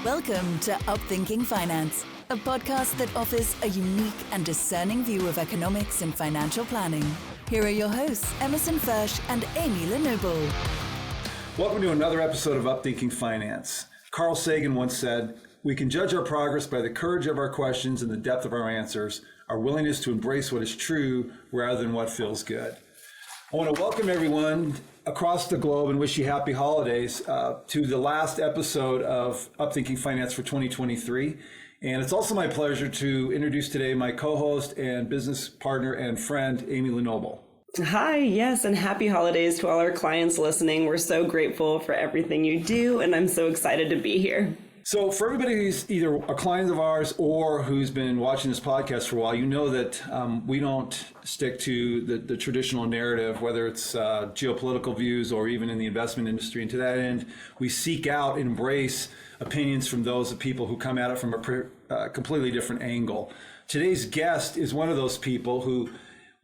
Welcome to UPThinking Finance, a podcast that offers a unique and discerning view of economics and financial planning. Here are your hosts, Emerson Fersch and Amy Lenoble. Welcome to another episode of UPThinking Finance. Carl Sagan once said, "We can judge our progress by the courage of our questions and the depth of our answers, our willingness to embrace what is true rather than what feels good." I want to welcome everyone across the globe and wish you happy holidays to the last episode of UPThinking Finance for 2023. And it's also my pleasure to introduce today my co-host and business partner and friend, Amy Lenoble. Hi, yes, and happy holidays to all our clients listening. We're so grateful for everything you do, and I'm so excited to be here. So for everybody who's either a client of ours or who's been watching this podcast for a while, you know that we don't stick to the traditional narrative, whether it's geopolitical views or even in the investment industry. And to that end, we seek out and embrace opinions from those of people who come at it from a completely different angle. Today's guest is one of those people who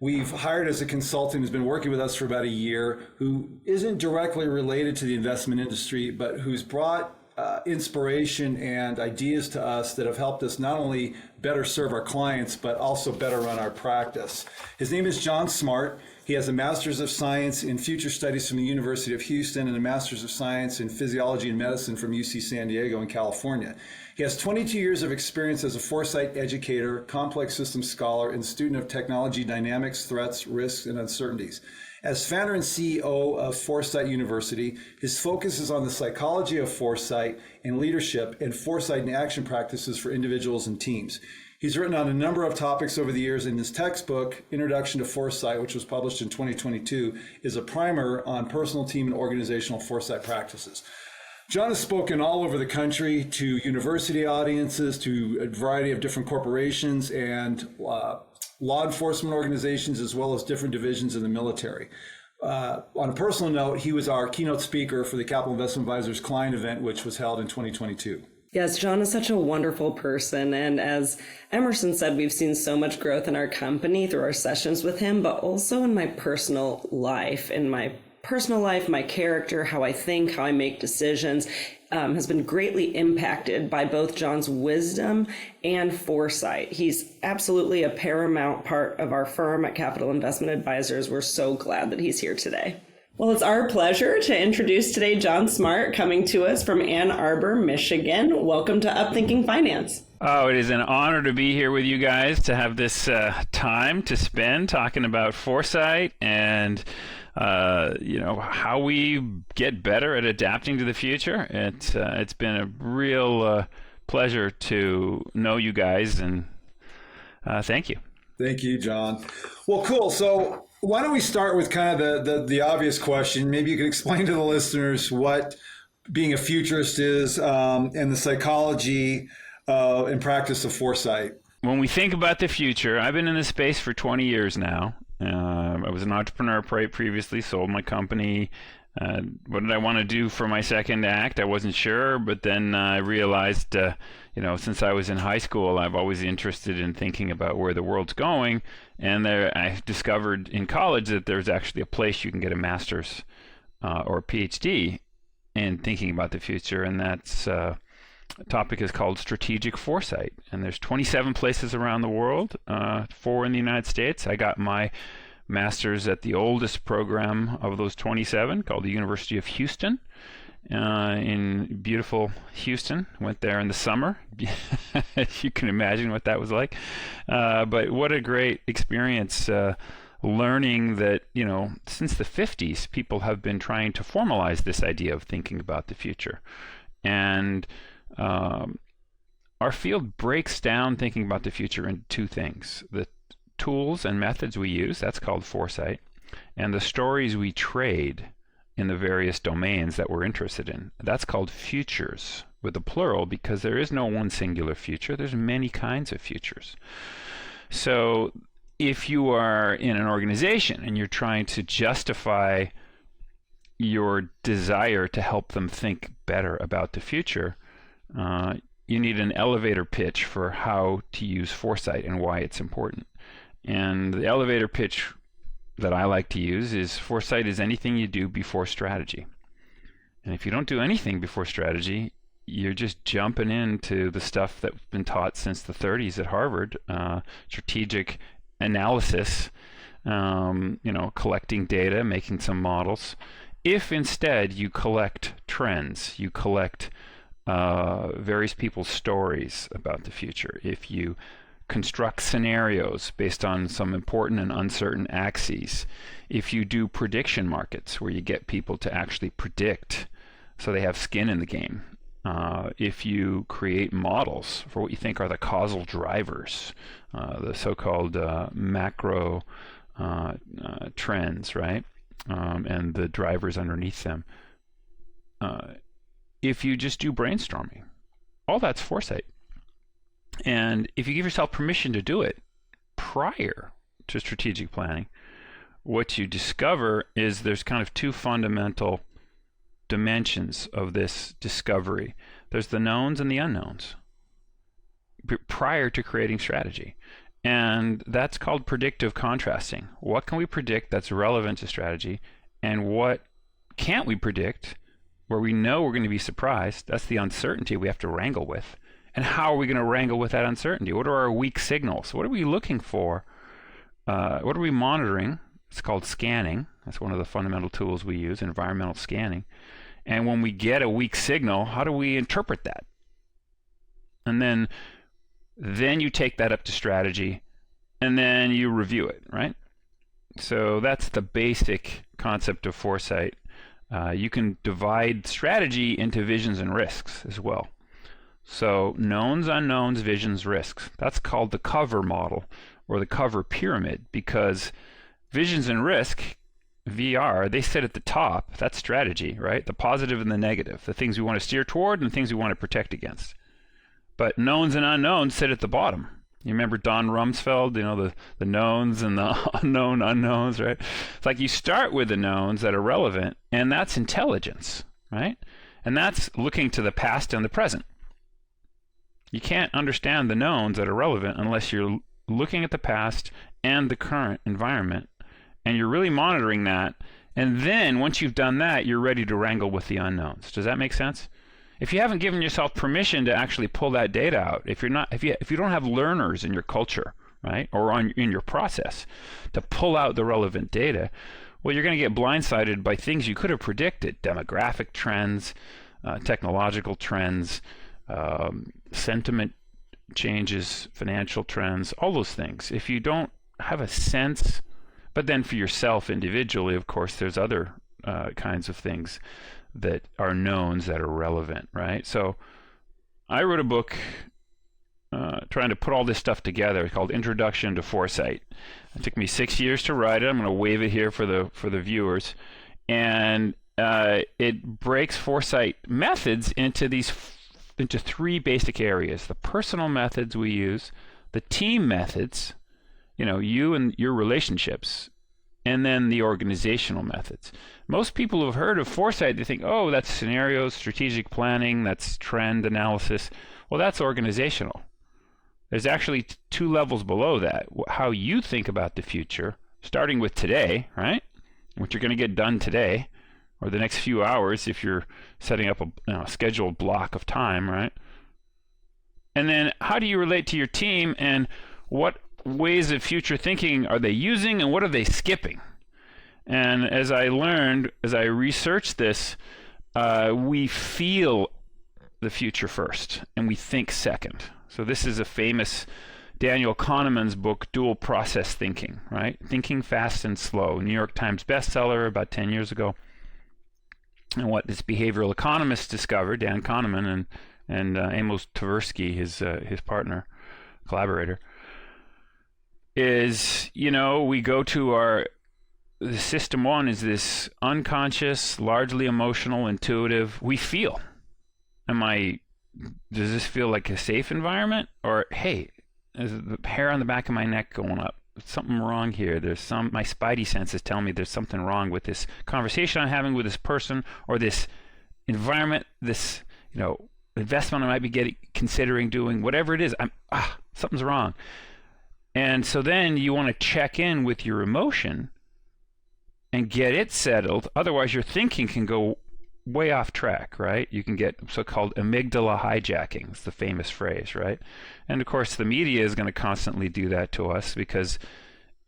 we've hired as a consultant, who's been working with us for about a year, who isn't directly related to the investment industry, but who's brought inspiration and ideas to us that have helped us not only better serve our clients, but also better run our practice. His name is John Smart. He has a Master's of Science in Future Studies from the University of Houston and a Master's of Science in Physiology and Medicine from UC San Diego in California. He has 22 years of experience as a Foresight educator, complex systems scholar, and student of technology dynamics, threats, risks, and uncertainties. As founder and CEO of Foresight University, his focus is on the psychology of foresight and leadership and foresight and action practices for individuals and teams. He's written on a number of topics over the years, and his textbook, Introduction to Foresight, which was published in 2022, is a primer on personal, team, and organizational foresight practices. John has spoken all over the country to university audiences, to a variety of different corporations and law enforcement organizations, as well as different divisions in the military. On a personal note, he was our keynote speaker for the Capital Investment Advisors client event, which was held in 2022. Yes, John is such a wonderful person. And as Emerson said, we've seen so much growth in our company through our sessions with him, but also in my personal life. In my personal life, my character, how I think, how I make decisions, has been greatly impacted by both John's wisdom and foresight. He's absolutely a paramount part of our firm at Capital Investment Advisors. We're so glad that he's here today. Well, it's our pleasure to introduce today John Smart, coming to us from Ann Arbor, Michigan. Welcome to UPThinking Finance. Oh, it is an honor to be here with you guys, to have this time to spend talking about foresight and how we get better at adapting to the future. It's been a real pleasure to know you guys, and thank you. Thank you, John. Well, cool. So why don't we start with kind of the obvious question? Maybe you could explain to the listeners what being a futurist is and the psychology and practice of foresight. When we think about the future, I've been in this space for 20 years now. I was an entrepreneur previously, sold my company. What did I want to do for my second act? I wasn't sure, but then I realized, since I was in high school, I've always been interested in thinking about where the world's going. And I discovered in college that there's actually a place you can get a master's or a PhD in thinking about the future, and that's topic is called strategic foresight, and there's 27 places around the world, 4 in the United States. I got my master's at the oldest program of those 27, called the University of Houston, in beautiful Houston. Went there in the summer. You can imagine what that was like. But what a great experience, learning that, since the 50s, people have been trying to formalize this idea of thinking about the future. And our field breaks down thinking about the future into two things: the tools and methods we use, that's called foresight, and the stories we trade in the various domains that we're interested in, that's called futures, with a plural, because there is no one singular future. There's many kinds of futures. So if you are in an organization and you're trying to justify your desire to help them think better about the future, you need an elevator pitch for how to use foresight and why it's important. And the elevator pitch that I like to use is foresight is anything you do before strategy. And if you don't do anything before strategy, you're just jumping into the stuff that's been taught since the 30s at Harvard, strategic analysis, collecting data, making some models. If instead you collect trends, you collect various people's stories about the future, if you construct scenarios based on some important and uncertain axes, if you do prediction markets where you get people to actually predict so they have skin in the game, if you create models for what you think are the causal drivers, the so-called macro trends, right? And the drivers underneath them. If you just do brainstorming, all that's foresight. And if you give yourself permission to do it prior to strategic planning, what you discover is there's kind of two fundamental dimensions of this discovery. There's the knowns and the unknowns prior to creating strategy. And that's called predictive contrasting. What can we predict that's relevant to strategy, and what can't we predict where we know we're going to be surprised? That's the uncertainty we have to wrangle with. And how are we going to wrangle with that uncertainty? What are our weak signals? What are we looking for? What are we monitoring? It's called scanning. That's one of the fundamental tools we use, environmental scanning. And when we get a weak signal, how do we interpret that? And then you take that up to strategy, and then you review it, right? So that's the basic concept of foresight. You can divide strategy into visions and risks as well. So knowns, unknowns, visions, risks. That's called the cover model, or the cover pyramid, because visions and risk, VR, they sit at the top. That's strategy, right? The positive and the negative, the things we want to steer toward and the things we want to protect against. But knowns and unknowns sit at the bottom. You remember Don Rumsfeld, the knowns and the unknown unknowns, right? It's like you start with the knowns that are relevant, and that's intelligence, right? And that's looking to the past and the present. You can't understand the knowns that are relevant unless you're looking at the past and the current environment, and you're really monitoring that. And then once you've done that, you're ready to wrangle with the unknowns. Does that make sense? If you haven't given yourself permission to actually pull that data out, if you don't have learners in your culture, right, or in your process to pull out the relevant data, well, you're going to get blindsided by things you could have predicted: demographic trends, technological trends, sentiment changes, financial trends, all those things. If you don't have a sense, but then for yourself individually, of course, there's other kinds of things that are knowns that are relevant, right? So I wrote a book trying to put all this stuff together called Introduction to Foresight. It took me 6 years to write it. I'm going to wave it here for the viewers. And it breaks foresight methods into three basic areas: the personal methods we use, the team methods, you and your relationships, and then the organizational methods. Most people who have heard of foresight, they think, oh, that's scenarios, strategic planning, that's trend analysis. Well, that's organizational. There's actually two levels below that. How you think about the future, starting with today, right? What you're going to get done today, or the next few hours if you're setting up a scheduled block of time, right? And then how do you relate to your team, and what ways of future thinking are they using, and what are they skipping? And as I learned, as I researched this, we feel the future first, and we think second. So this is a famous Daniel Kahneman's book, Dual Process Thinking, right? Thinking Fast and Slow, New York Times bestseller about 10 years ago. And what this behavioral economist discovered, Dan Kahneman and Amos Tversky, his partner, collaborator, is, we go to the system one is this unconscious, largely emotional, intuitive. We feel. Does this feel like a safe environment? Or, hey, is the hair on the back of my neck going up? Something wrong here. My spidey senses tell me there's something wrong with this conversation I'm having with this person, or this environment, this, investment I might be considering doing, whatever it is. Something's wrong. And so then you want to check in with your emotion and get it settled. Otherwise, your thinking can go way off track, right? You can get so-called amygdala hijacking. It's the famous phrase, right? And of course, the media is going to constantly do that to us because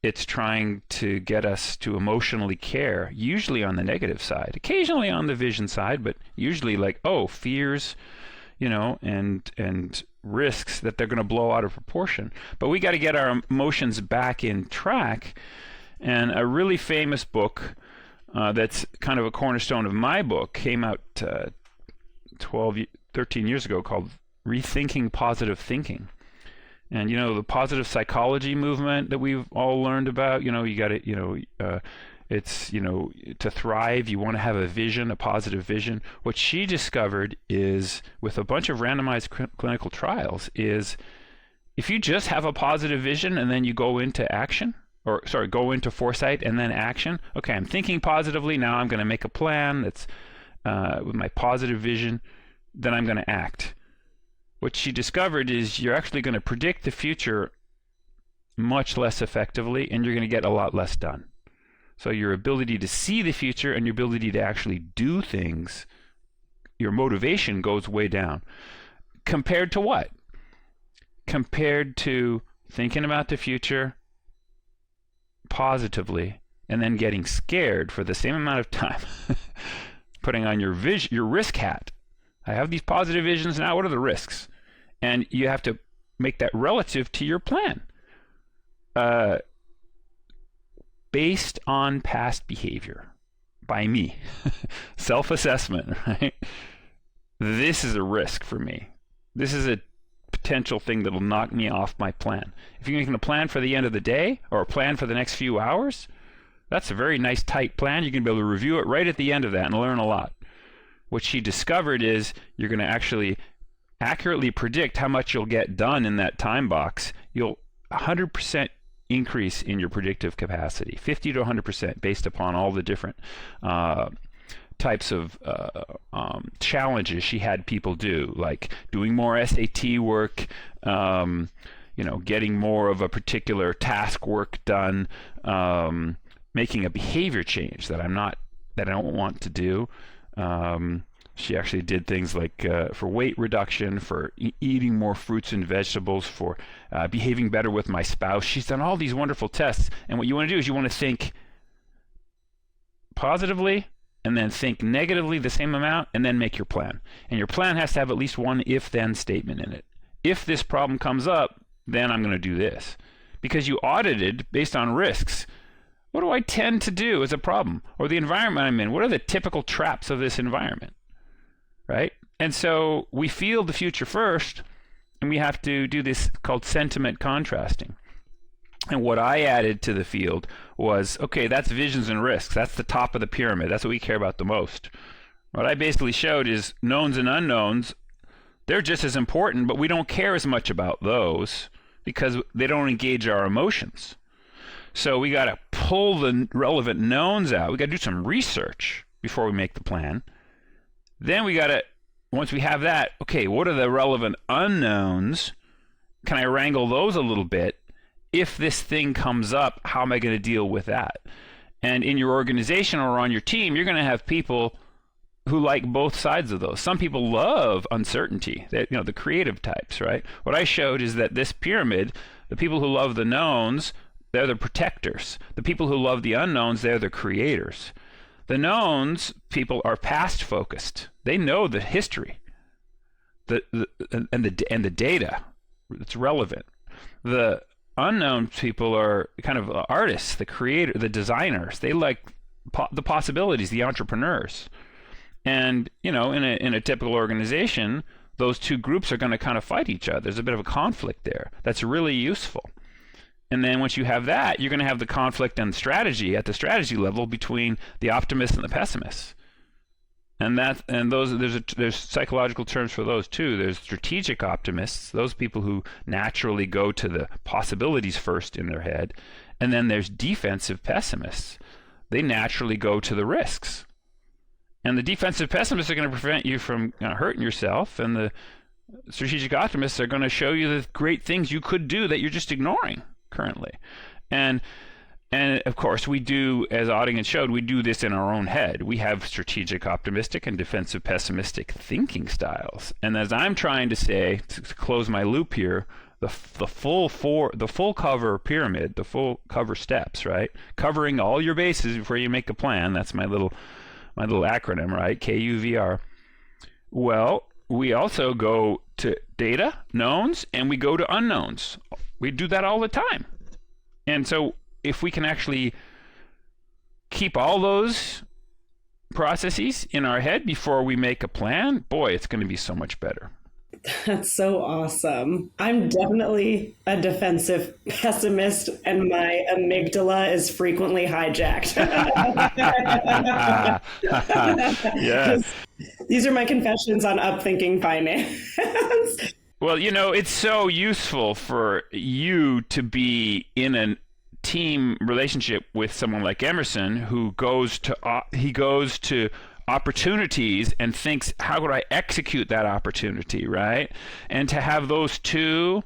it's trying to get us to emotionally care, usually on the negative side, occasionally on the vision side, but usually like, oh, fears, and risks that they're going to blow out of proportion. But we got to get our emotions back in track. And a really famous book that's kind of a cornerstone of my book came out 13 years ago, called Rethinking Positive Thinking. And the positive psychology movement that we've all learned about, you got to, it's, to thrive, you want to have a vision, a positive vision. What she discovered is, with a bunch of randomized clinical trials, is if you just have a positive vision and then you go into action, go into foresight and then action. Okay, I'm thinking positively, now I'm going to make a plan that's with my positive vision, then I'm going to act. What she discovered is you're actually going to predict the future much less effectively, and you're going to get a lot less done. So your ability to see the future and your ability to actually do things, your motivation goes way down. Compared to what? Compared to thinking about the future positively and then getting scared for the same amount of time, putting on your risk hat. I have these positive visions now. What are the risks? And you have to make that relative to your plan, based on past behavior by me. Self-assessment, right? This is a risk for me. This is a potential thing that'll knock me off my plan. If you're making a plan for the end of the day or a plan for the next few hours, that's a very nice tight plan. You're going to be able to review it right at the end of that and learn a lot. What she discovered is you're going to actually accurately predict how much you'll get done in that time box. You'll 100% increase in your predictive capacity, 50 to 100%, based upon all the different types of challenges she had people do, like doing more SAT work, getting more of a particular task work done, making a behavior change that I don't want to do. She actually did things like for weight reduction, for eating more fruits and vegetables, for behaving better with my spouse. She's done all these wonderful tests. And what you want to do is you want to think positively and then think negatively the same amount and then make your plan. And your plan has to have at least one if-then statement in it. If this problem comes up, then I'm going to do this. Because you audited based on risks. What do I tend to do as a problem? Or the environment I'm in, what are the typical traps of this environment? Right? And so we field the future first, and we have to do this called sentiment contrasting. And what I added to the field was, okay, that's visions and risks. That's the top of the pyramid. That's what we care about the most. What I basically showed is knowns and unknowns, they're just as important, but we don't care as much about those because they don't engage our emotions. So we got to pull the relevant knowns out. We got to do some research before we make the plan. Then we got to, once we have that, okay, what are the relevant unknowns? Can I wrangle those a little bit? If this thing comes up, how am I going to deal with that? And in your organization or on your team, you're going to have people who like both sides of those. Some people love uncertainty, the creative types, right? What I showed is that this pyramid, the people who love the knowns, they're the protectors. The people who love the unknowns, they're the creators. The knowns people are past focused. They know the history, and the data that's relevant. The unknown people are kind of artists, the creator, the designers. They like the possibilities, the entrepreneurs. And in a typical organization, those two groups are going to kind of fight each other. There's a bit of a conflict there. That's really useful. And then once you have that, you're going to have the conflict and strategy at the strategy level between the optimists and the pessimists. And there's psychological terms for those too. There's strategic optimists, those people who naturally go to the possibilities first in their head. And then there's defensive pessimists. They naturally go to the risks. And the defensive pessimists are going to prevent you from hurting yourself, and the strategic optimists are going to show you the great things you could do that you're just ignoring currently. And And of course, we do, as audience showed, we do this in our own head. We have strategic optimistic and defensive pessimistic thinking styles. And as I'm trying to say, to close my loop here, the full cover pyramid, the full cover steps, right? Covering all your bases before you make a plan. That's my little acronym, right? KUVR. Well, we also go to data, knowns, and we go to unknowns. We do that all the time. And so if we can actually keep all those processes in our head before we make a plan, boy, it's going to be so much better. That's so awesome. I'm definitely a defensive pessimist, and my amygdala is frequently hijacked. Yes. These are my confessions on UPThinking Finance. Well, it's so useful for you to be in a team relationship with someone like Emerson, who goes to opportunities and thinks, how could I execute that opportunity, right? And to have those two,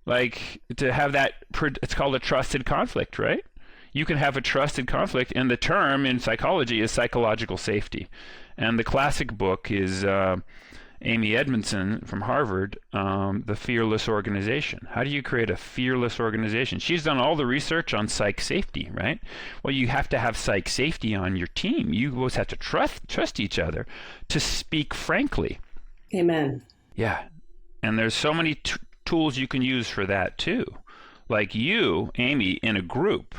to have that, it's called a trusted conflict, right? You can have a trusted conflict, and the term in psychology is psychological safety. And the classic book is Amy Edmondson from Harvard, The Fearless Organization. How do you create a fearless organization? She's done all the research on psych safety, right? Well, you have to have psych safety on your team. You both have to trust each other to speak frankly. Amen. Yeah. And there's so many tools you can use for that too. Like you, Amy, in a group,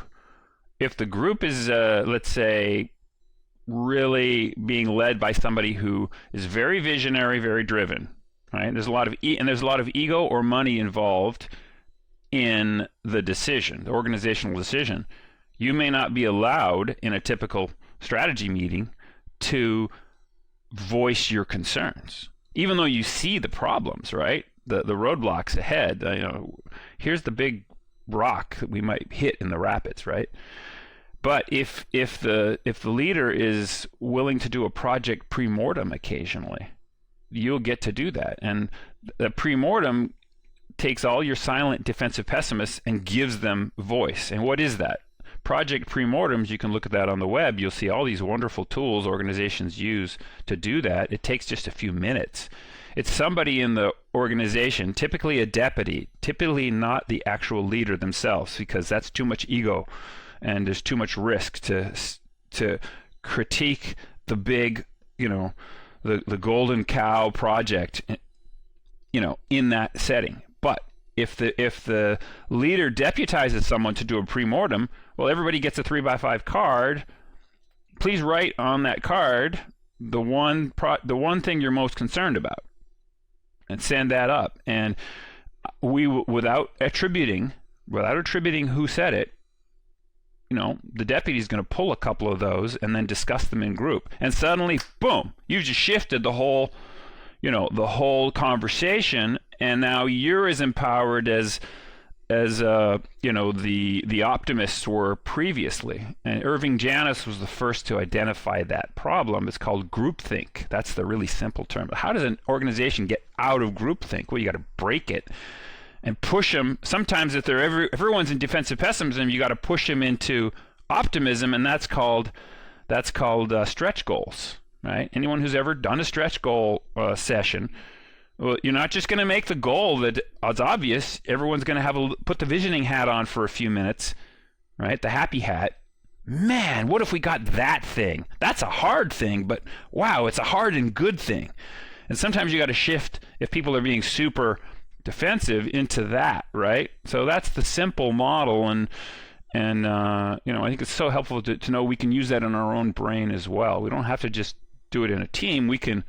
if the group is, let's say, really being led by somebody who is very visionary, very driven, right? There's a lot of ego or money involved in the decision, the organizational decision. You may not be allowed in a typical strategy meeting to voice your concerns, even though you see the problems, right? The roadblocks ahead. Here's the big rock that we might hit in the rapids, right? But if the leader is willing to do a project pre-mortem occasionally, you'll get to do that. And the pre-mortem takes all your silent defensive pessimists and gives them voice. And what is that? Project pre-mortems, you can look at that on the web. You'll see all these wonderful tools organizations use to do that. It takes just a few minutes. It's somebody in the organization, typically a deputy, typically not the actual leader themselves, because that's too much ego. And there's too much risk to critique the big, the golden cow project, in that setting. But if the leader deputizes someone to do a pre-mortem, well, everybody gets a 3x5 card. Please write on that card the one thing you're most concerned about, and send that up. And without attributing who said it, the deputy is going to pull a couple of those and then discuss them in group. And suddenly, boom, you just shifted the whole conversation. And now you're as empowered as the optimists were previously. And Irving Janis was the first to identify that problem. It's called groupthink. That's the really simple term. But how does an organization get out of groupthink? Well, you got to break it and push them. Sometimes if everyone's in defensive pessimism, you got to push them into optimism, and that's called stretch goals, right? Anyone who's ever done a stretch goal session, well, you're not just going to make the goal that it's obvious. Everyone's going to put the visioning hat on for a few minutes, right? The happy hat. Man, what if we got that thing? That's a hard thing, but wow, it's a hard and good thing. And sometimes you got to shift if people are being super defensive into that, right? So that's the simple model, and I think it's so helpful to know we can use that in our own brain as well. We don't have to just do it in a team. We can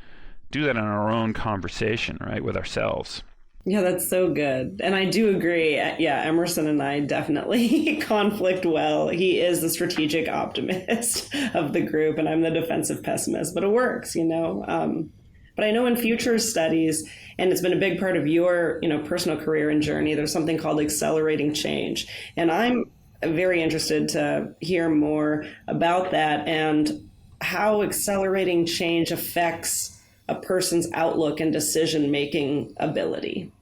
do that in our own conversation, right, with ourselves. Yeah, that's so good. And I do agree. Yeah, Emerson and I definitely conflict well. He is the strategic optimist of the group, and I'm the defensive pessimist, but it works, But I know in future studies, and it's been a big part of your, personal career and journey, there's something called accelerating change. And I'm very interested to hear more about that and how accelerating change affects a person's outlook and decision-making ability.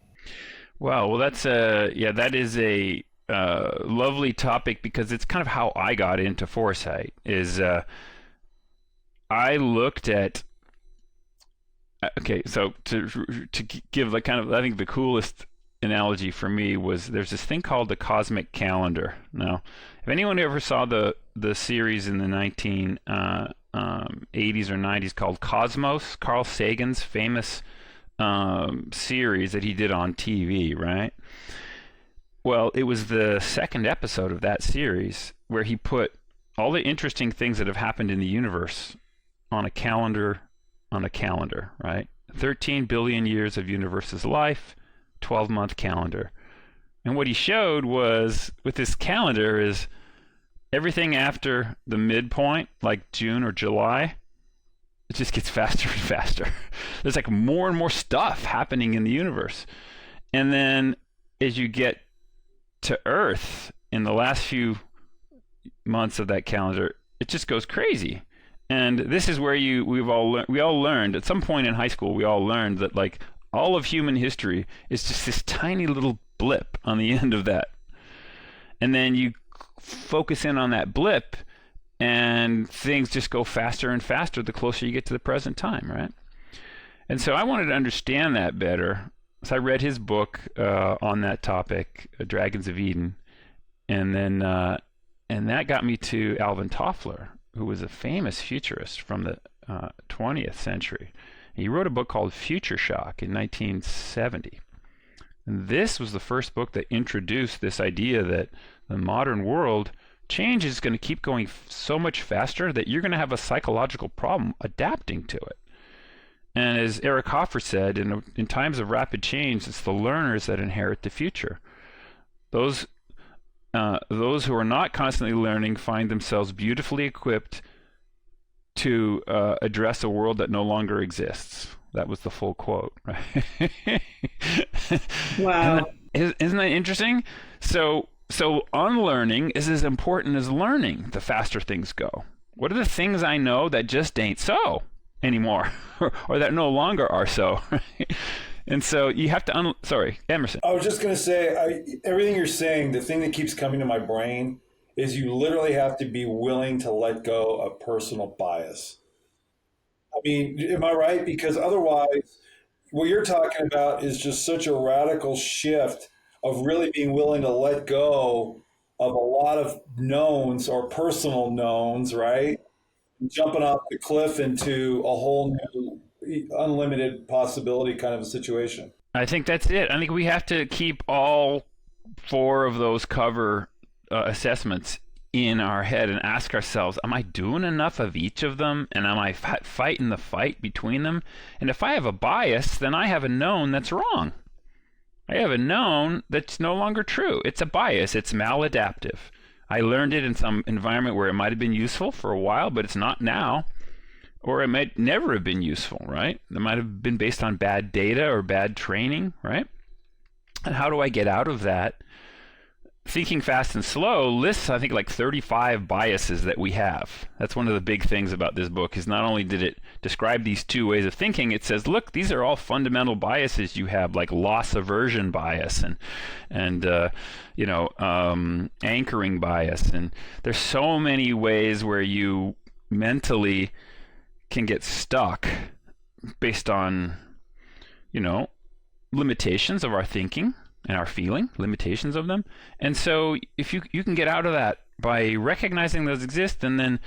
Well, that is a lovely topic because it's kind of how I got into foresight. I looked at so to give like kind of, I think the coolest analogy for me was there's this thing called the cosmic calendar. Now, if anyone ever saw the series in the 1980s or 90s called Cosmos, Carl Sagan's famous series that he did on TV, right? Well, it was the second episode of that series where he put all the interesting things that have happened in the universe on a calendar, right? 13 billion years of universe's life, 12-month calendar. And what he showed was, with this calendar, is everything after the midpoint, like June or July, it just gets faster and faster. There's like more and more stuff happening in the universe. And then as you get to Earth in the last few months of that calendar, it just goes crazy. And this is where we all learned at some point in high school, we all learned that like all of human history is just this tiny little blip on the end of that. And then you focus in on that blip and things just go faster and faster the closer you get to the present time, right? And so I wanted to understand that better. So I read his book on that topic, Dragons of Eden, and then and that got me to Alvin Toffler, who was a famous futurist from the 20th century. He wrote a book called Future Shock in 1970. And this was the first book that introduced this idea that the modern world change is going to keep going so much faster that you're going to have a psychological problem adapting to it. And as Eric Hoffer said, in times of rapid change, it's the learners that inherit the future. Those who are not constantly learning find themselves beautifully equipped to address a world that no longer exists. That was the full quote, right? Wow. Isn't that interesting? So unlearning is as important as learning the faster things go. What are the things I know that just ain't so anymore, or that no longer are so, right? And so you have to, sorry, Emerson. I was just going to say, everything you're saying, the thing that keeps coming to my brain is you literally have to be willing to let go of personal bias. I mean, am I right? Because otherwise, what you're talking about is just such a radical shift of really being willing to let go of a lot of knowns or personal knowns, right? Jumping off the cliff into a whole new unlimited possibility kind of a situation. I think that's it. I think we have to keep all four of those cover assessments in our head and ask ourselves, am I doing enough of each of them? And am I fighting the fight between them? And if I have a bias, then I have a known that's wrong. I have a known that's no longer true. It's a bias. It's maladaptive. I learned it in some environment where it might have been useful for a while, but it's not now. Or it might never have been useful, right? It might have been based on bad data or bad training, right? And how do I get out of that? Thinking Fast and Slow lists, I think, like 35 biases that we have. That's one of the big things about this book, is not only did it describe these two ways of thinking, it says, look, these are all fundamental biases you have, like loss aversion bias and anchoring bias. And there's so many ways where you mentally can get stuck based on, limitations of our thinking and our feeling, limitations of them. And so if you can get out of that by recognizing those exist and then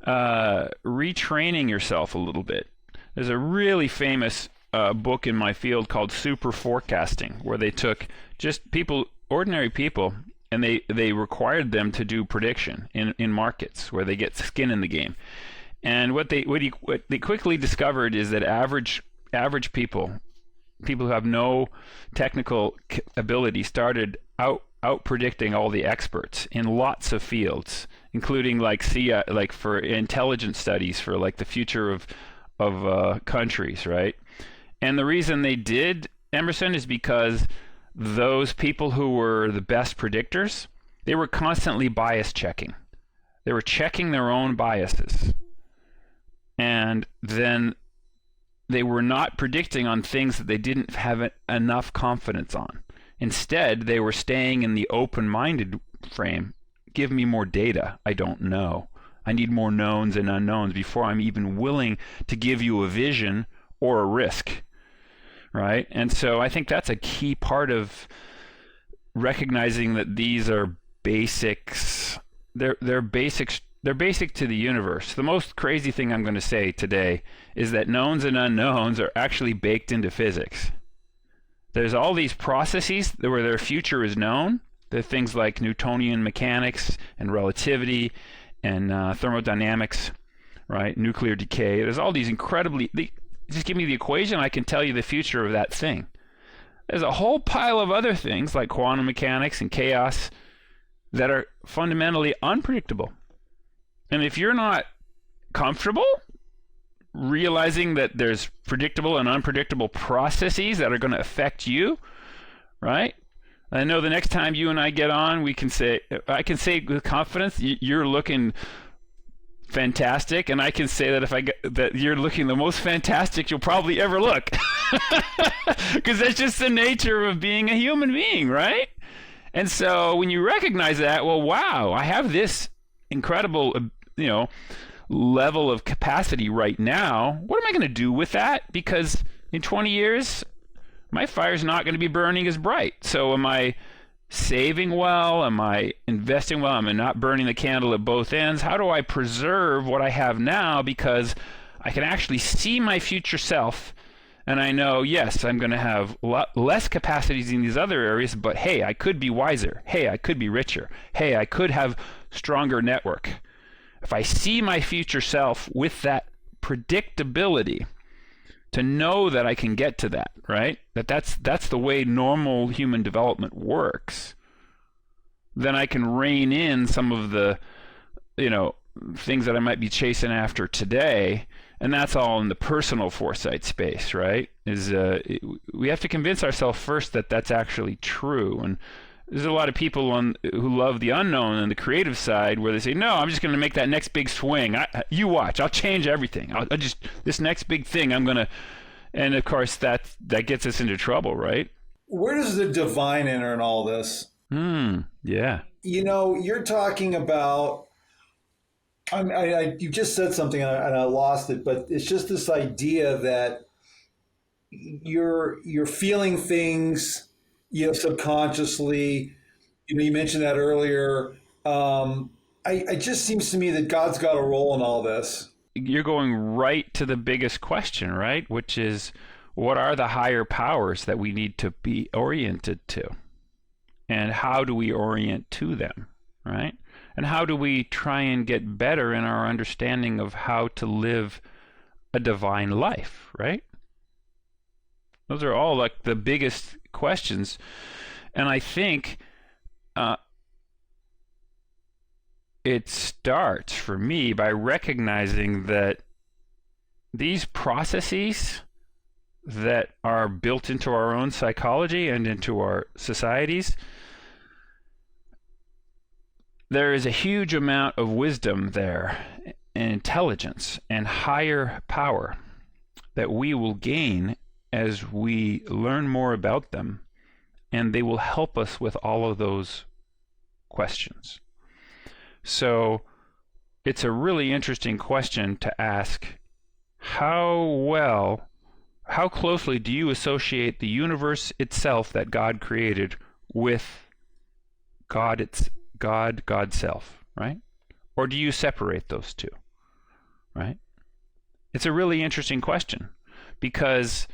retraining yourself a little bit. There's a really famous book in my field called Super Forecasting, where they took just ordinary people, and they required them to do prediction in markets where they get skin in the game. And what they quickly discovered is that average people who have no technical ability started out predicting all the experts in lots of fields, including like for intelligence studies for like the future of countries, right? And the reason they did, Emerson, is because those people who were the best predictors, they were constantly bias checking. They were checking their own biases. And then they were not predicting on things that they didn't have enough confidence on. Instead, they were staying in the open-minded frame. Give me more data. I don't know. I need more knowns and unknowns before I'm even willing to give you a vision or a risk, right? And so I think that's a key part of recognizing that these are basics. They're basics. They're basic to the universe. The most crazy thing I'm going to say today is that knowns and unknowns are actually baked into physics. There's all these processes where their future is known. There are things like Newtonian mechanics and relativity and thermodynamics, right? Nuclear decay. There's all these just give me the equation, I can tell you the future of that thing. There's a whole pile of other things like quantum mechanics and chaos that are fundamentally unpredictable. And if you're not comfortable realizing that there's predictable and unpredictable processes that are going to affect you, right? I know the next time you and I get on, I can say with confidence, you're looking fantastic, and I can say that that you're looking the most fantastic you'll probably ever look, because that's just the nature of being a human being, right? And so when you recognize that, well, wow, I have this incredible, level of capacity right now. What am I going to do with that? Because in 20 years, my fire's not going to be burning as bright. So am I saving well? Am I investing well? Am I not burning the candle at both ends? How do I preserve what I have now? Because I can actually see my future self, and I know, yes, I'm going to have a lot less capacities in these other areas, but hey, I could be wiser. Hey, I could be richer. Hey, I could have stronger network. If I see my future self with that predictability, to know that I can get to that, right? That's the way normal human development works. Then I can rein in some of the, things that I might be chasing after today, and that's all in the personal foresight space, right? We have to convince ourselves first that that's actually true. And there's a lot of people who love the unknown and the creative side, where they say, no, I'm just going to make that next big swing. You watch, I'll change everything. This next big thing, I'm going to, and of course that gets us into trouble, right? Where does the divine enter in all this? Yeah. You're talking about, you just said something and I lost it, but it's just this idea that you're feeling things, subconsciously. You mentioned that earlier. It just seems to me that God's got a role in all this. You're going right to the biggest question, right? Which is, what are the higher powers that we need to be oriented to? And how do we orient to them, right? And how do we try and get better in our understanding of how to live a divine life, right? Those are all like the biggest questions. And I think it starts for me by recognizing that these processes that are built into our own psychology and into our societies, there is a huge amount of wisdom there, and intelligence and higher power that we will gain as we learn more about them, and they will help us with all of those questions. So it's a really interesting question to ask, how closely do you associate the universe itself that God created with God's self, right? Or do you separate those two, right? It's a really interesting question, because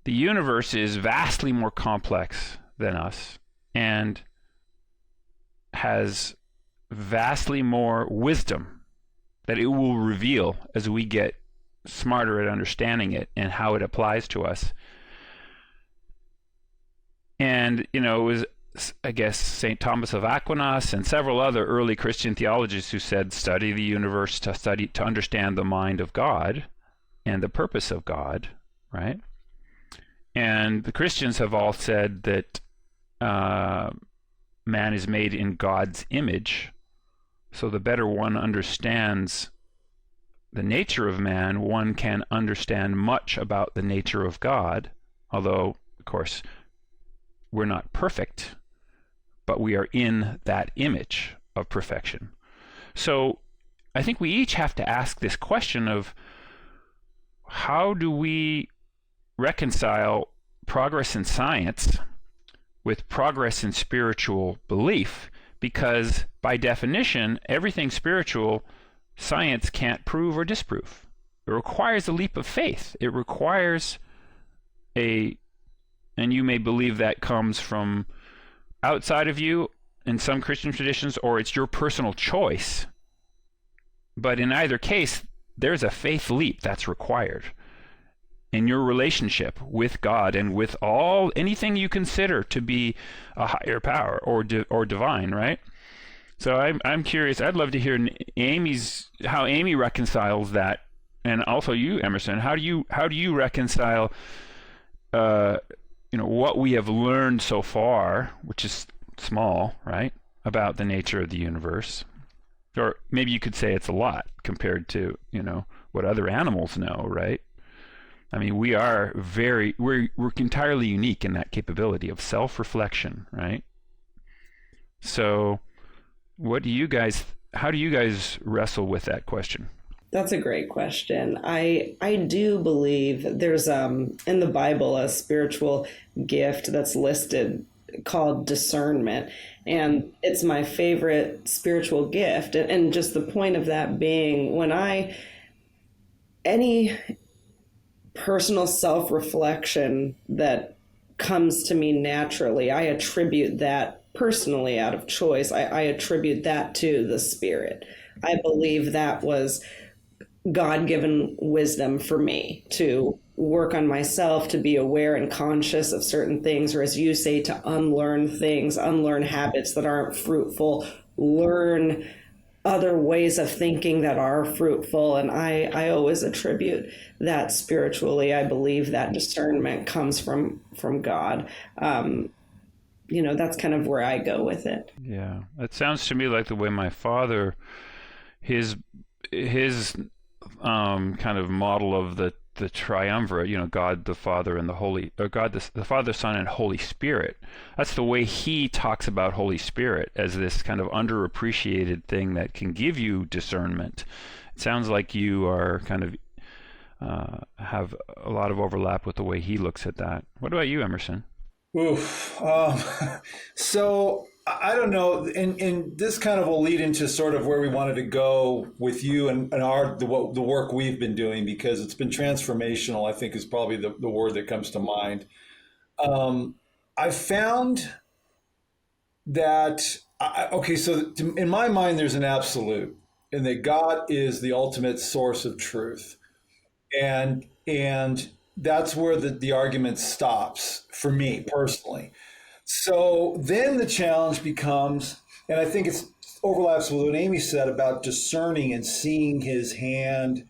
the universe is vastly more complex than us and has vastly more wisdom that it will reveal as we get smarter at understanding it and how it applies to us. And, it was, I guess, St. Thomas of Aquinas and several other early Christian theologians who said, study the universe to understand the mind of God and the purpose of God, right? And the Christians have all said that man is made in God's image. So the better one understands the nature of man, one can understand much about the nature of God. Although, of course, we're not perfect, but we are in that image of perfection. So I think we each have to ask this question of, how do we reconcile progress in science with progress in spiritual belief? Because by definition, everything spiritual, science can't prove or disprove. It requires a leap of faith. It requires and you may believe that comes from outside of you in some Christian traditions, or it's your personal choice. But in either case, there's a faith leap that's required in your relationship with God and with anything you consider to be a higher power or divine, right? So I'm curious. I'd love to hear how Amy reconciles that, and also you, Emerson. How do you reconcile what we have learned so far, which is small, right, about the nature of the universe? Or maybe you could say it's a lot compared to, what other animals know, right? I mean, we're entirely unique in that capability of self-reflection, right? So how do you guys wrestle with that question? That's a great question. I do believe there's in the Bible a spiritual gift that's listed called discernment. And it's my favorite spiritual gift. And just the point of that being, any personal self-reflection that comes to me naturally, I attribute that personally out of choice. I attribute that to the Spirit. I believe that was God-given wisdom for me to work on myself, to be aware and conscious of certain things, or as you say, to unlearn things, unlearn habits that aren't fruitful, learn other ways of thinking that are fruitful. And I always attribute that spiritually. I believe that discernment comes from God. That's kind of where I go with it. Yeah, it sounds to me like the way my father, his kind of model of the triumvirate, God the Father and the Father, Son, and Holy Spirit. That's the way he talks about Holy Spirit, as this kind of underappreciated thing that can give you discernment. It sounds like you are kind of have a lot of overlap with the way he looks at that. What about you, Emerson? Oof. So I don't know, and this kind of will lead into sort of where we wanted to go with you and the work we've been doing, because it's been transformational, I think is probably the word that comes to mind. I found that, in my mind, there's an absolute, and that God is the ultimate source of truth. And that's where the argument stops for me personally. So then the challenge becomes, and I think it overlaps with what Amy said about discerning and seeing his hand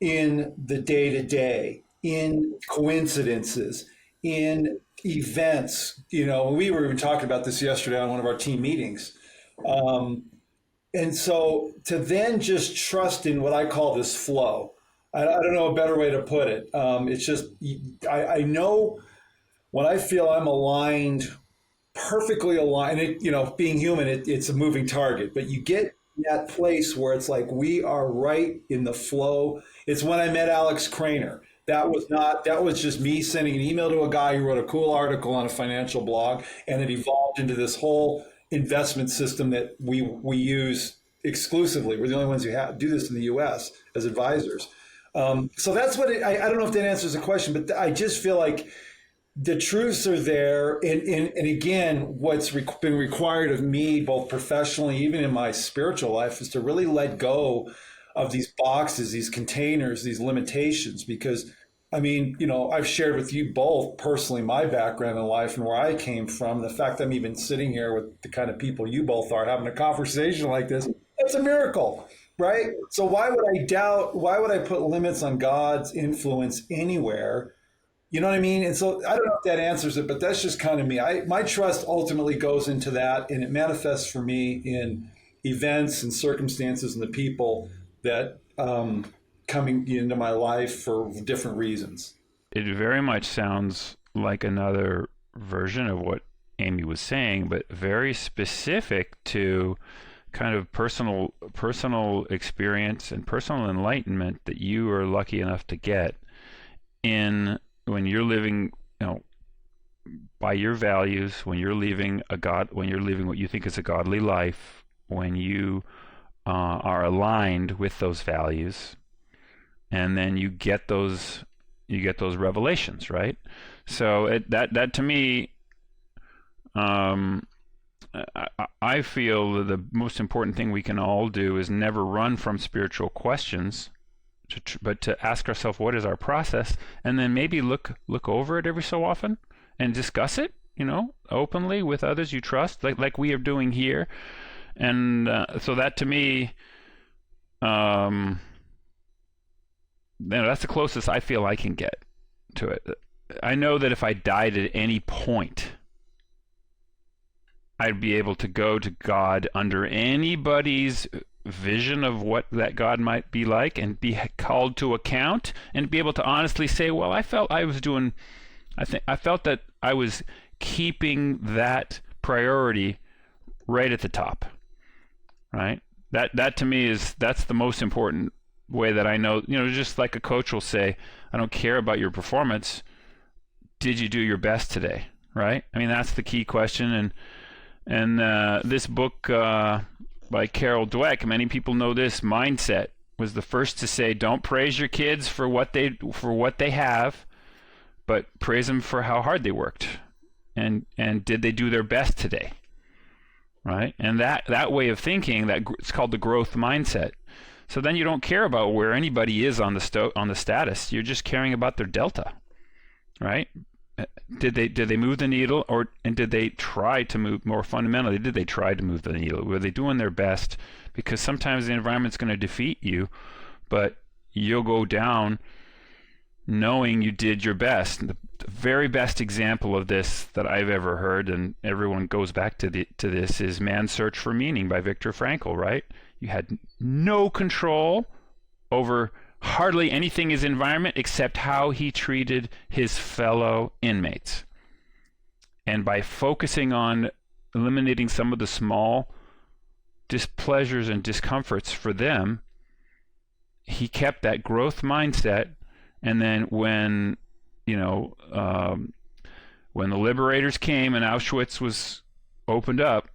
in the day-to-day, in coincidences, in events. We were even talking about this yesterday on one of our team meetings. And so to then just trust in what I call this flow. I don't know a better way to put it. It's just, I know when I feel I'm aligned, perfectly aligned, and being human, it's a moving target, but you get that place where it's like we are right in the flow. It's when I met Alex Craner. That was just me sending an email to a guy who wrote a cool article on a financial blog, and it evolved into this whole investment system that we use exclusively. We're the only ones who do this in the U.S. as advisors. So that's what I don't know if that answers the question, but I just feel like the truths are there. And again, what's been required of me, both professionally, even in my spiritual life, is to really let go of these boxes, these containers, these limitations. Because, I've shared with you both personally my background in life and where I came from. The fact that I'm even sitting here with the kind of people you both are having a conversation like this, that's a miracle, right? So why would I put limits on God's influence anywhere? You know what I mean? And so I don't know if that answers it, but that's just kind of me. My trust ultimately goes into that, and it manifests for me in events and circumstances and the people that coming into my life for different reasons. It very much sounds like another version of what Amy was saying, but very specific to kind of personal experience and personal enlightenment that you are lucky enough to get in when you're living, by your values, when you're living what you think is a godly life, when you are aligned with those values, and then you get those revelations, right? So that to me, I feel that the most important thing we can all do is never run from spiritual questions, but to ask ourselves, what is our process, and then maybe look over it every so often and discuss it, openly with others you trust, like we are doing here. And so that to me, that's the closest I feel I can get to it. I know that if I died at any point, I'd be able to go to God under anybody's vision of what that God might be like and be called to account and be able to honestly say, well, I felt that I was keeping that priority right at the top, right? That to me that's the most important way that I know, just like a coach will say, I don't care about your performance. Did you do your best today? Right? I mean, that's the key question. And this book by Carol Dweck, many people know this, Mindset, was the first to say, don't praise your kids for what they have, but praise them for how hard they worked, and did they do their best today, right? And that way of thinking, it's called the growth mindset. So then you don't care about where anybody is on the status. You're just caring about their delta, right? Did they move the needle, and did they try to move, more fundamentally, did they try to move the needle? Were they doing their best? Because sometimes the environment's going to defeat you, but you'll go down knowing you did your best. The very best example of this that I've ever heard, and everyone goes back to this, is Man's Search for Meaning by Viktor Frankl, right? You had no control over hardly anything in his environment except how he treated his fellow inmates. And by focusing on eliminating some of the small displeasures and discomforts for them, he kept that growth mindset. And then when the liberators came and Auschwitz was opened up,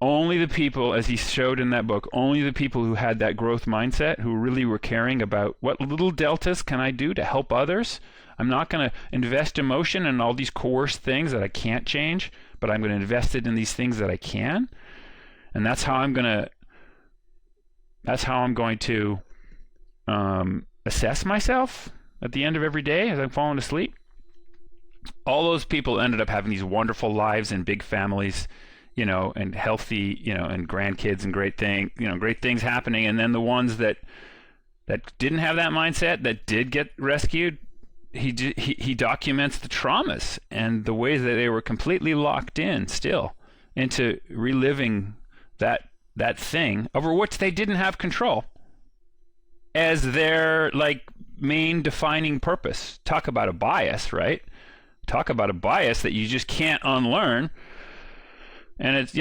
only the people, as he showed in that book, only the people who had that growth mindset, who really were caring about what little deltas can I do to help others. I'm not going to invest emotion in all these coerced things that I can't change, but I'm going to invest it in these things that I can. And that's how I'm going to assess myself at the end of every day as I'm falling asleep. All those people ended up having these wonderful lives and big families, and healthy, and grandkids and great things happening. And then the ones that didn't have that mindset, that did get rescued, he documents the traumas and the ways that they were completely locked in still into reliving that thing over which they didn't have control as their main defining purpose. Talk about a bias, right? Talk about a bias that you just can't unlearn. And it's,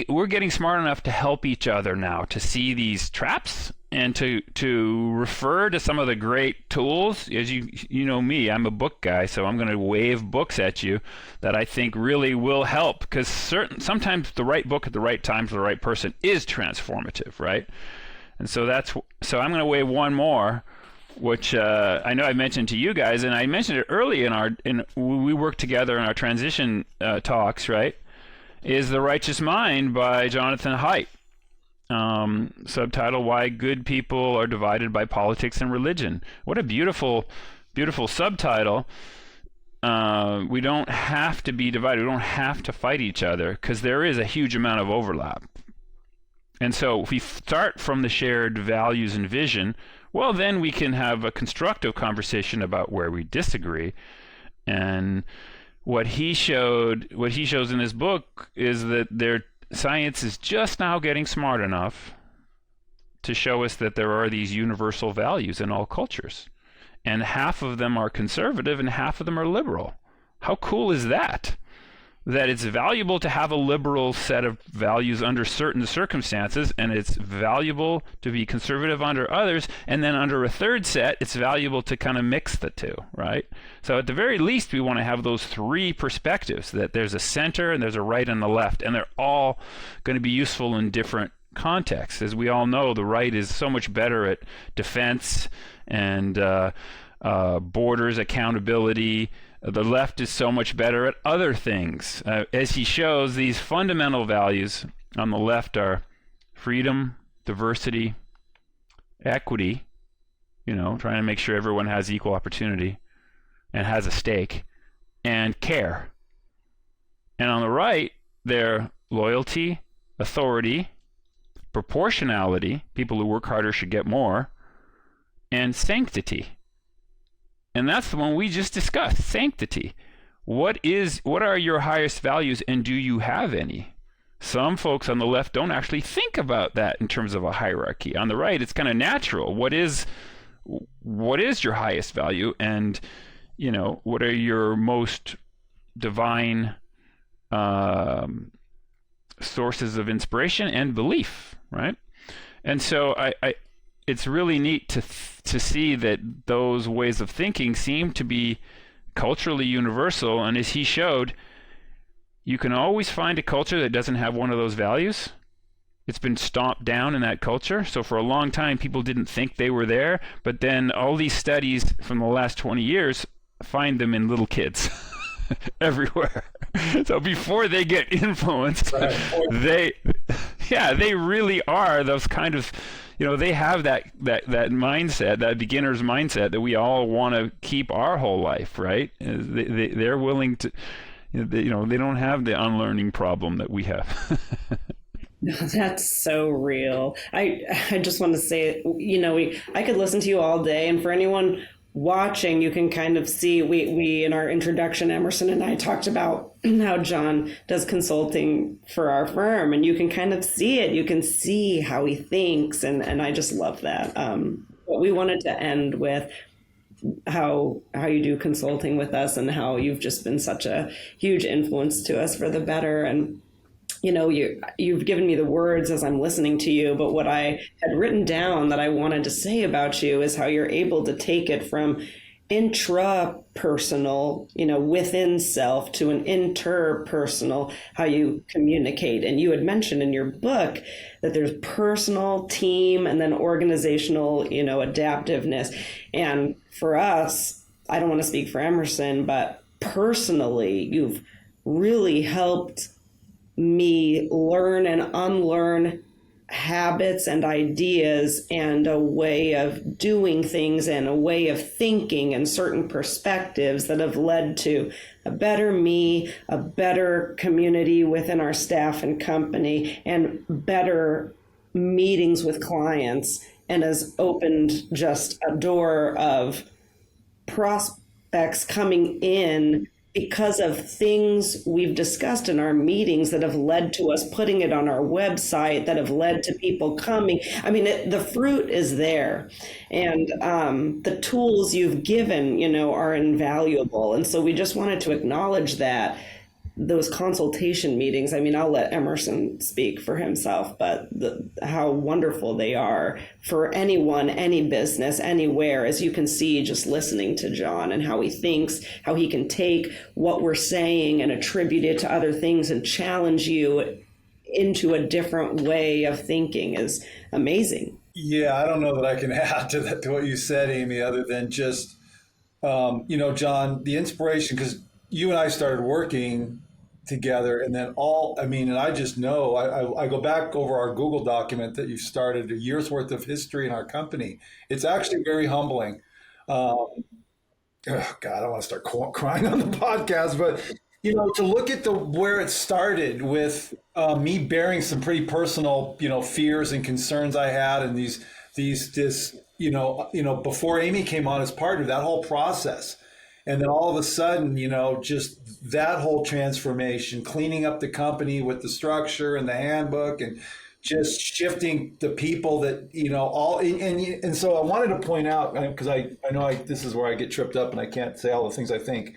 we're getting smart enough to help each other now to see these traps and to refer to some of the great tools. As you know me, I'm a book guy, so I'm going to wave books at you that I think really will help, because sometimes the right book at the right time for the right person is transformative, right? And so I'm going to wave one more, which I know I mentioned to you guys, and I mentioned it early we worked together in our transition talks, right? Is The Righteous Mind by Jonathan Haidt. Subtitle, Why Good People Are Divided by Politics and Religion. What a beautiful, beautiful subtitle. We don't have to be divided. We don't have to fight each other, because there is a huge amount of overlap. And so if we start from the shared values and vision, well, then we can have a constructive conversation about where we disagree. And what he shows in his book is that science is just now getting smart enough to show us that there are these universal values in all cultures. And half of them are conservative and half of them are liberal. How cool is that? That it's valuable to have a liberal set of values under certain circumstances, and it's valuable to be conservative under others, and then under a third set, it's valuable to kind of mix the two, right? So at the very least, we want to have those three perspectives, that there's a center and there's a right and a left, and they're all going to be useful in different contexts. As we all know, the right is so much better at defense and borders, accountability. The left is so much better at other things. As he shows, these fundamental values on the left are freedom, diversity, equity, trying to make sure everyone has equal opportunity and has a stake, and care. And on the right, they're loyalty, authority, proportionality, people who work harder should get more, and sanctity. And that's the one we just discussed, sanctity. What are your highest values, and do you have any? Some folks on the left don't actually think about that in terms of a hierarchy. On the right, it's kind of natural. What is your highest value, and what are your most divine sources of inspiration and belief, right? And so it's really neat to see that those ways of thinking seem to be culturally universal. And as he showed, you can always find a culture that doesn't have one of those values. It's been stomped down in that culture. So for a long time, people didn't think they were there. But then all these studies from the last 20 years find them in little kids everywhere. So before they get influenced, they really are those kind of, they have that mindset, that beginner's mindset that we all want to keep our whole life, right? They're willing to, they don't have the unlearning problem that we have. That's so real. I just want to say, I could listen to you all day, and for anyone watching, you can kind of see, we in our introduction, Emerson and I talked about how John does consulting for our firm, and you can kind of see it. You can see how he thinks, and I just love that. But we wanted to end with how you do consulting with us, and how you've just been such a huge influence to us for the better. And you've given me the words as I'm listening to you, but what I had written down that I wanted to say about you is how you're able to take it from intrapersonal, within self, to an interpersonal, how you communicate. And you had mentioned in your book that there's personal, team, and then organizational, adaptiveness. And for us, I don't want to speak for Emerson, but personally, you've really helped me learn and unlearn habits and ideas and a way of doing things and a way of thinking and certain perspectives that have led to a better me, a better community within our staff and company, and better meetings with clients, and has opened just a door of prospects coming in because of things we've discussed in our meetings that have led to us putting it on our website, that have led to people coming. I mean, the fruit is there, and the tools you've given, are invaluable. And so we just wanted to acknowledge that. Those consultation meetings, I'll let Emerson speak for himself, but how wonderful they are for anyone, any business, anywhere, as you can see, just listening to John and how he thinks, how he can take what we're saying and attribute it to other things and challenge you into a different way of thinking is amazing. Yeah, I don't know that I can add to that, to what you said, Amy, other than just, John, the inspiration, because you and I started working together, and then and I just know, I go back over our Google document that you started, a year's worth of history in our company. It's actually very humbling. God, I want to start crying on the podcast, but to look at where it started with me bearing some pretty personal, fears and concerns I had, and this, before Amy came on as partner, that whole process. And then all of a sudden, just that whole transformation, cleaning up the company with the structure and the handbook, and just shifting the people that, and so I wanted to point out, because I know this is where I get tripped up and I can't say all the things I think.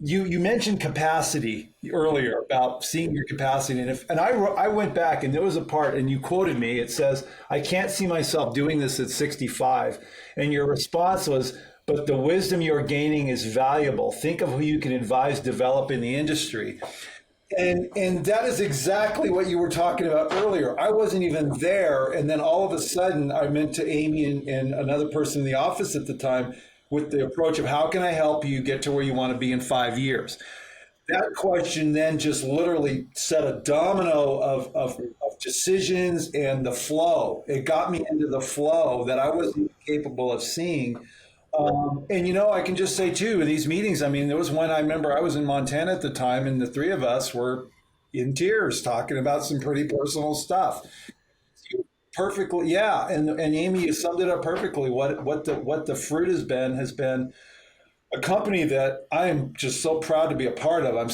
you mentioned capacity earlier about seeing your capacity, and I went back and there was a part, and you quoted me. It says, "I can't see myself doing this at 65," and your response was, "But the wisdom you're gaining is valuable. Think of who you can advise, develop in the industry." And that is exactly what you were talking about earlier. I wasn't even there, and then all of a sudden, I went to Amy and another person in the office at the time with the approach of, how can I help you get to where you want to be in 5 years? That question then just literally set a domino of decisions and the flow. It got me into the flow that I wasn't capable of seeing. And, I can just say, too, in these meetings, I mean, there was one, I remember I was in Montana at the time, and the three of us were in tears talking about some pretty personal stuff. Perfectly, yeah, and Amy, you summed it up perfectly. What the fruit has been a company that I am just so proud to be a part of. I'm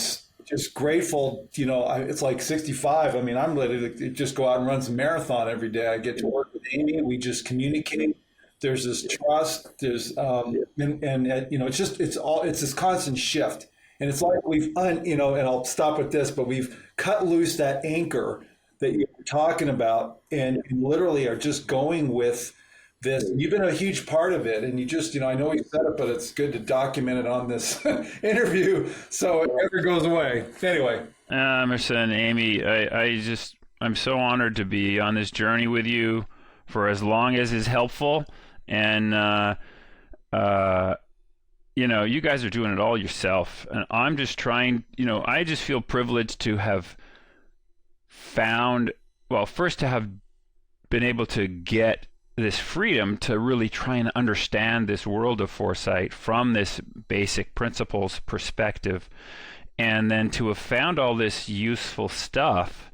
just grateful. It's like 65. I mean, I'm ready to just go out and run some marathon every day. I get to work with Amy. We just communicate. There's this trust. There's it's this constant shift, and it's like we've and I'll stop with this, but we've cut loose that anchor that you're talking about, and literally are just going with this. You've been a huge part of it, and you just, I know you said it, but it's good to document it on this interview so it never goes away. Anyway. Emerson, Amy, I'm so honored to be on this journey with you for as long as is helpful. And, you guys are doing it all yourself. And I'm just trying, I just feel privileged to have first to have been able to get this freedom to really try and understand this world of foresight from this basic principles perspective, and then to have found all this useful stuff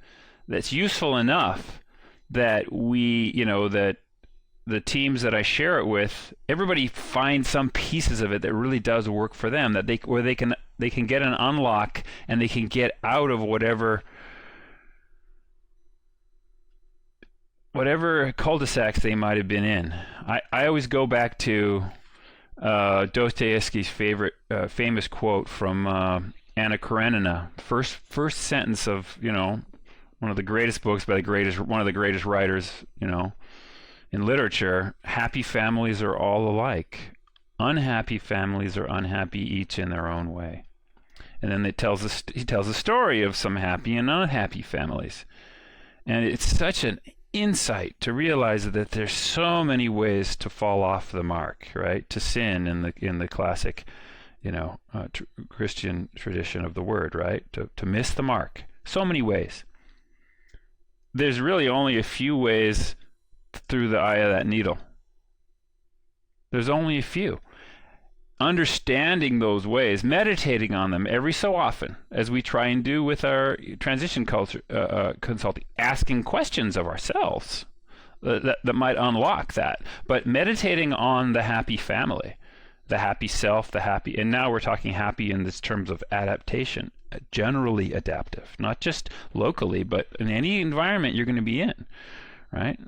that's useful enough that that the teams that I share it with, everybody finds some pieces of it that really does work for them, that they can get an unlock, and they can get out of whatever cul-de-sacs they might have been in. I always go back to Dostoevsky's famous quote from Anna Karenina, first sentence of one of the greatest books by one of the greatest writers in literature. Happy families are all alike. Unhappy families are unhappy each in their own way. And then he tells a story of some happy and unhappy families, and it's such an insight to realize that there's so many ways to fall off the mark, right? To sin in the classic, Christian tradition of the word, right? To miss the mark. So many ways. There's really only a few ways through the eye of that needle. There's only a few. Understanding those ways, meditating on them every so often, as we try and do with our transition culture consulting, asking questions of ourselves that might unlock that. But meditating on the happy family, the happy self, and now we're talking happy in this terms of adaptation, generally adaptive, not just locally, but in any environment you're going to be in, right?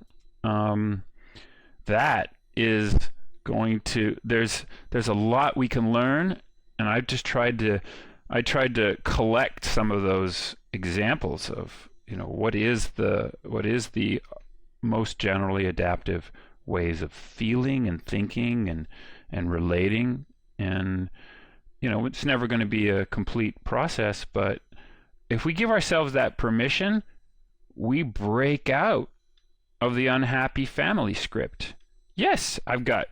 That is going to, there's a lot we can learn, and I tried to collect some of those examples of what is the most generally adaptive ways of feeling and thinking and relating. And it's never going to be a complete process, but if we give ourselves that permission, we break out of the unhappy family script. Yes, I've got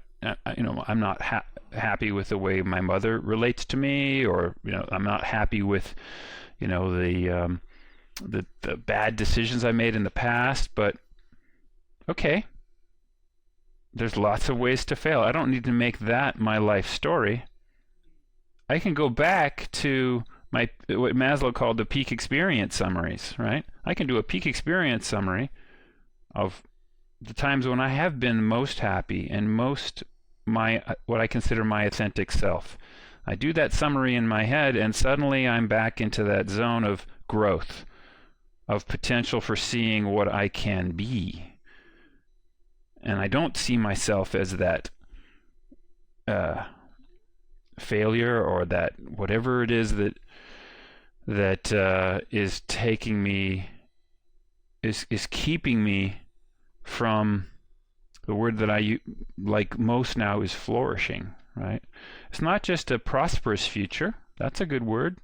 I'm not happy with the way my mother relates to me, or I'm not happy with the bad decisions I made in the past, but okay, there's lots of ways to fail. I don't need to make that my life story. I can go back to what Maslow called the peak experience summaries, right? I can do a peak experience summary of the times when I have been most happy and most what I consider my authentic self. I do that summary in my head, and suddenly I'm back into that zone of growth, of potential for seeing what I can be. And I don't see myself as that failure, or that whatever it is that is taking me, is keeping me from the word that I like most now is flourishing, right? It's not just a prosperous future. That's a good word.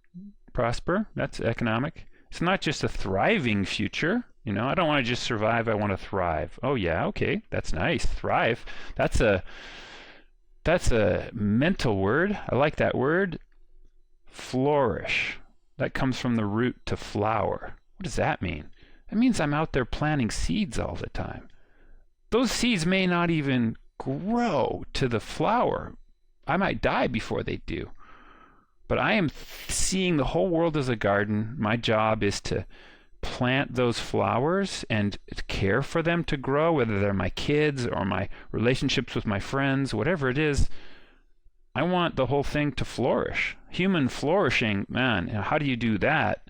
Prosper, that's economic. It's not just a thriving future. I don't want to just survive, I want to thrive. Oh yeah, okay, that's nice. Thrive. That's a mental word. I like that word. Flourish. That comes from the root to flower. What does that mean? That means I'm out there planting seeds all the time. Those seeds may not even grow to the flower. I might die before they do. But I am seeing the whole world as a garden. My job is to plant those flowers and care for them to grow, whether they're my kids or my relationships with my friends, whatever it is. I want the whole thing to flourish. Human flourishing, man, how do you do that?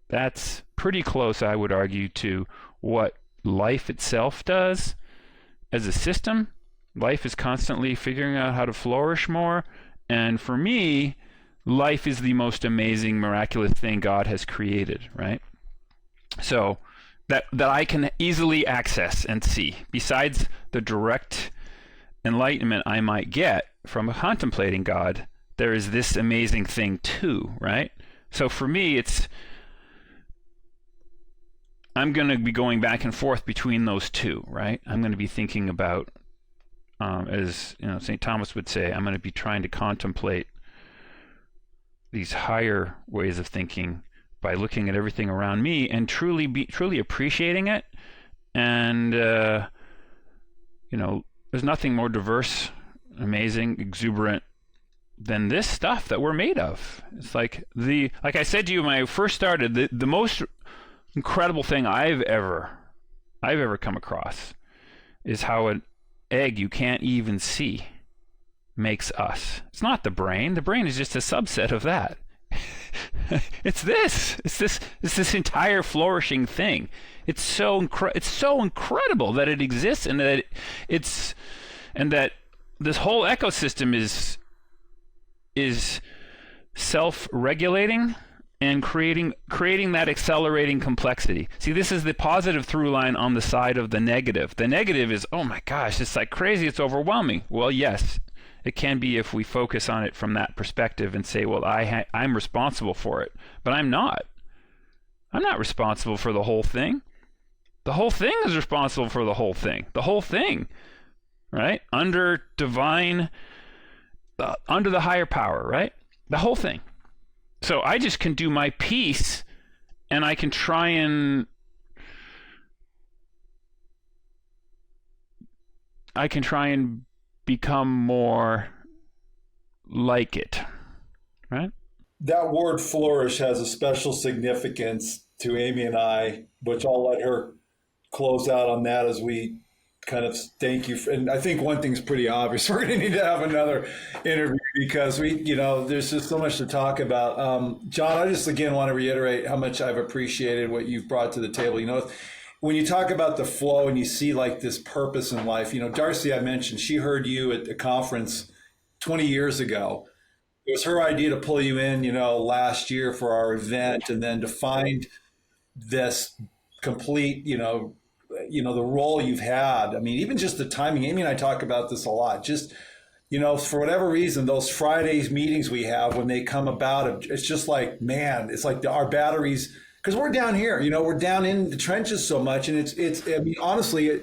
That's pretty close, I would argue, to what life itself does as a system. Life is constantly figuring out how to flourish more. And for me, life is the most amazing, miraculous thing God has created, right? So that I can easily access and see, besides the direct enlightenment I might get from contemplating God, there is this amazing thing too, right? So for me, I'm going to be going back and forth between those two, right? I'm going to be thinking about, as St. Thomas would say, I'm going to be trying to contemplate these higher ways of thinking by looking at everything around me and truly appreciating it. And there's nothing more diverse, amazing, exuberant than this stuff that we're made of. It's like I said to you when I first started, the most incredible thing I've ever come across is how an egg you can't even see makes us. It's not the brain. The brain is just a subset of that. It's this entire flourishing thing. It's so incredible that it exists, and that that this whole ecosystem is self-regulating and creating that accelerating complexity. See, this is the positive through line on the side of the negative. The negative is, oh my gosh, it's like crazy, it's overwhelming. Well, yes, it can be if we focus on it from that perspective and say, well, I'm responsible for it. But I'm not. I'm not responsible for the whole thing. The whole thing is responsible for the whole thing. The whole thing, right? Under divine, under the higher power, right? The whole thing. So I just can do my piece, and I can try and become more like it, right? That word flourish has a special significance to Amy and I, which I'll let her close out on that as we kind of thank you. And I think one thing's pretty obvious. We're going to need to have another interview because there's just so much to talk about. John, I just, again, want to reiterate how much I've appreciated what you've brought to the table. When you talk about the flow and you see like this purpose in life, Darcy, I mentioned, she heard you at the conference 20 years ago. It was her idea to pull you in, last year for our event, and then to find this complete, the role you've had. I mean, even just the timing. Amy and I talk about this a lot. Just, for whatever reason, those Fridays meetings we have when they come about, it's just like, man, it's like our batteries, because we're down here, we're down in the trenches so much. And it's I mean, honestly,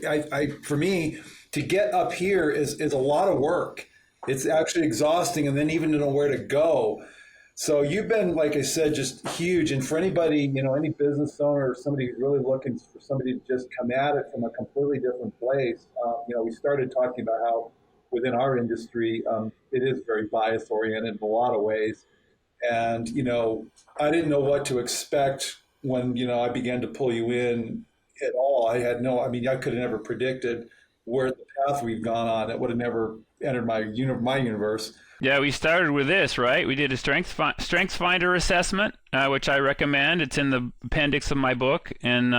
for me, to get up here is a lot of work. It's actually exhausting, and then even to know where to go. So you've been, like I said, just huge. And for anybody, any business owner or somebody who's really looking for somebody to just come at it from a completely different place, we started talking about how within our industry, it is very bias oriented in a lot of ways. And, I didn't know what to expect when, I began to pull you in at all. I could have never predicted where the path we've gone on. It would have never entered my universe. Yeah, we started with this, right? We did a strengths finder assessment, which I recommend. It's in the appendix of my book. And,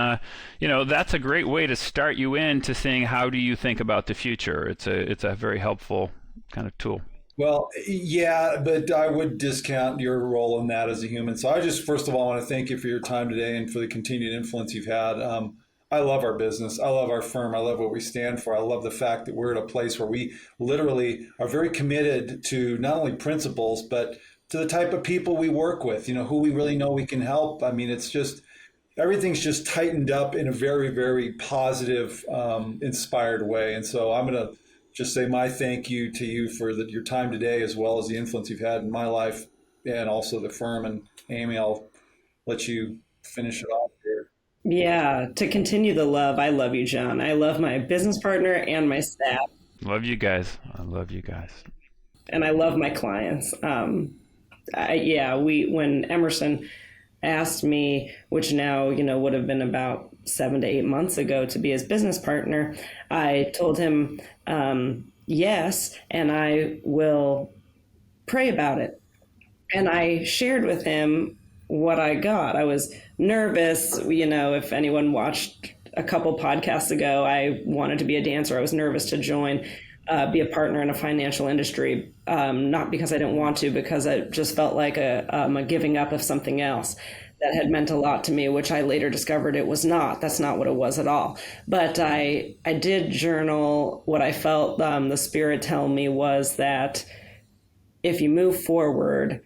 that's a great way to start you into seeing how do you think about the future. It's a very helpful kind of tool. Well, yeah, but I would discount your role in that as a human. So I just, first of all, want to thank you for your time today and for the continued influence you've had. I love our business. I love our firm. I love what we stand for. I love the fact that we're at a place where we literally are very committed to not only principles, but to the type of people we work with, who we really know we can help. I mean, it's just, everything's just tightened up in a very, very positive, inspired way. And so I'm going to just say my thank you to you for your time today, as well as the influence you've had in my life and also the firm. And Amy, I'll let you finish it off here. Yeah, to continue the love, I love you, John. I love my business partner and my staff. Love you guys. I love you guys. And I love my clients. When Emerson asked me, which now, would have been about 7 to 8 months ago, to be his business partner, I told him, yes, and I will pray about it. And I shared with him what I got. I was nervous. If anyone watched a couple podcasts ago, I wanted to be a dancer. I was nervous to join, be a partner in a financial industry, not because I didn't want to, because I just felt like a giving up of something else that had meant a lot to me, which I later discovered it was not. That's not what it was at all. But I did journal what I felt the Spirit tell me was that if you move forward,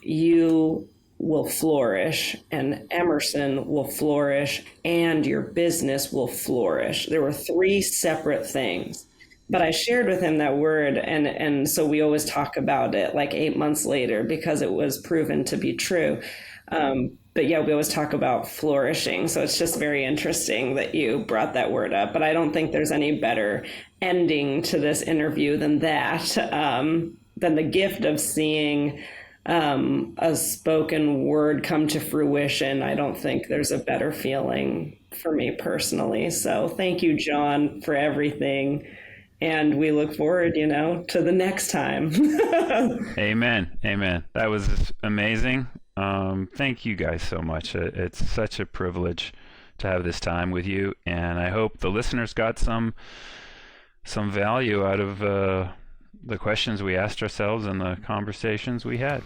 you will flourish, and Emerson will flourish, and your business will flourish. There were 3 separate things. But I shared with him that word, and so we always talk about it like 8 months later because it was proven to be true. But yeah, we always talk about flourishing. So it's just very interesting that you brought that word up. But I don't think there's any better ending to this interview than that, than the gift of seeing a spoken word come to fruition. I don't think there's a better feeling for me personally. So thank you, John, for everything. And we look forward, to the next time. Amen. Amen. That was amazing. Thank you guys so much. It's such a privilege to have this time with you. And I hope the listeners got some value out of the questions we asked ourselves and the conversations we had.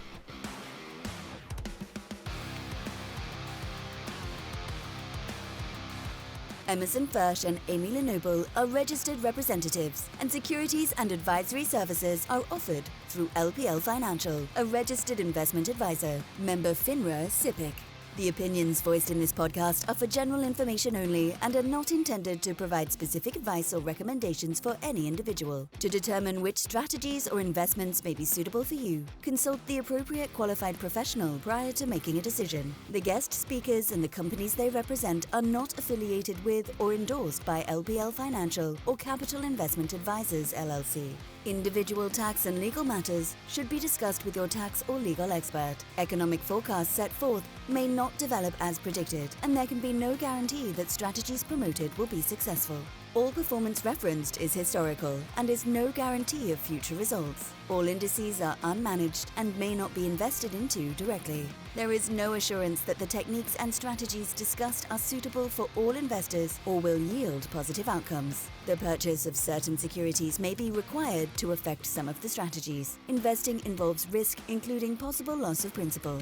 Emerson Fersh and Amy Lenoble are registered representatives, and securities and advisory services are offered through LPL Financial, a registered investment advisor, member FINRA SIPC. The opinions voiced in this podcast are for general information only and are not intended to provide specific advice or recommendations for any individual. To determine which strategies or investments may be suitable for you, consult the appropriate qualified professional prior to making a decision. The guest speakers and the companies they represent are not affiliated with or endorsed by LPL Financial or Capital Investment Advisors, LLC. Individual tax and legal matters should be discussed with your tax or legal expert. Economic forecasts set forth may not develop as predicted, and there can be no guarantee that strategies promoted will be successful. All performance referenced is historical and is no guarantee of future results. All indices are unmanaged and may not be invested into directly. There is no assurance that the techniques and strategies discussed are suitable for all investors or will yield positive outcomes. The purchase of certain securities may be required to affect some of the strategies. Investing involves risk, including possible loss of principal.